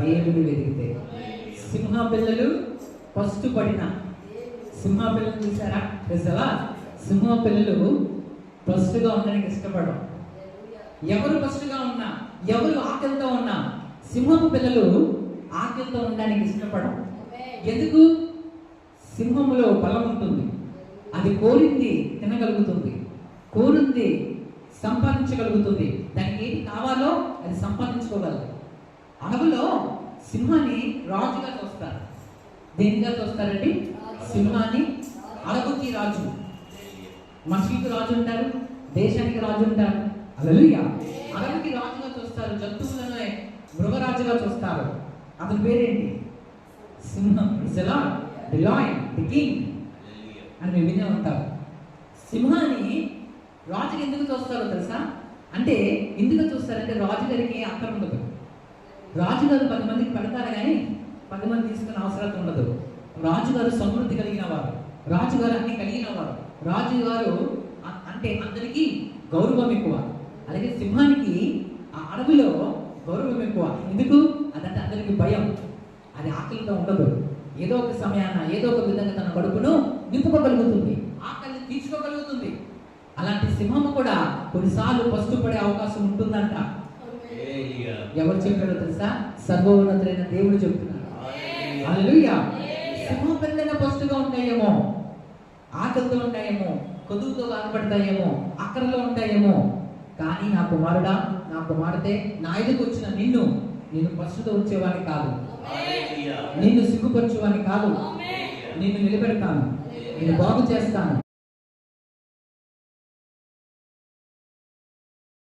దేవుని వెతికితే. సింహ పిల్లలు ఫస్ట్ పడిన సింహ పిల్లలు చూసారా? తెలుసా? సింహ పిల్లలు ఫస్ట్గా ఉండడానికి ఇష్టపడడం. ఎవరు ఫస్ట్గా ఉన్నా, ఎవరు ఆకలితో ఉన్నా, సింహపు పిల్లలు ఆకలితో ఉండడానికి ఇష్టపడడం. ఎందుకు? సింహములో బలం ఉంటుంది, అది కోరింది తినగలుగుతుంది, కోరింది సంపాదించగలుగుతుంది, దానికి ఏది కావాలో అది సంపాదించుకోగలదు. అడవులో సింహాన్ని రాజుగా చూస్తారు. దేనిగా చూస్తారండి? సింహాన్ని. అడవుకి రాజు, మనిషికి రాజు ఉంటారు, దేశానికి రాజు ఉంటారు. హల్లెలూయా. అడవికి రాజుగా చూస్తారు, జంతువులను మృగరాజుగా చూస్తారు. అతని పేరేంటి? సింహం. ది లయన్, ది కింగ్ అని మేము వినే ఉంటారు. సింహాన్ని రాజుకి ఎందుకు చూస్తారో తెలుసా? అంటే ఎందుకు చూస్తారంటే రాజుగారికి అక్కర ఉండదు. రాజుగారు 10 మందికి పెడతారు కానీ 10 మంది తీసుకునే అవసరం ఉండదు. రాజుగారు సమృద్ధి కలిగిన వారు, రాజుగారు అన్ని కలిగిన వారు, రాజుగారు అంటే అందరికీ గౌరవం ఎక్కువ. అలాగే సింహానికి ఆ అడవిలో గౌరవం ఎక్కువ. ఎందుకు? అదంటే అందరికీ భయం. అది ఆకలితో ఉండదు. ఏదో ఒక సమయాన ఏదో ఒక విధంగా తన కడుపును నింపుకోగలుగుతుంది, ఆకలిని తీర్చుకోగలుగుతుంది. అలాంటి సింహము కూడా కొన్నిసార్లు పడే అవకాశం ఉంటుందంట. ఎవరు చెప్పారో తెలుసా? సర్వోన్నతుడైన దేవుడు చెప్తున్నారు. హల్లెలూయా. సింహం పిల్లలైనా పస్తుగా ఉంటాయేమో, ఆకలితో ఉంటాయేమో, కొదువుతో బాధపడతాయేమో, అక్కరలో ఉంటాయేమో, కానీ నా కుమారుడా, నా కుమార్తె, నా ఎదుకు వచ్చిన నేను పస్తుతో ఉంచేవాడిని కాదు, నిన్ను సిగ్గుపరచేవాడిని కాదు, నిన్ను నిలబెడతాను, నేను బాగు చేస్తాను.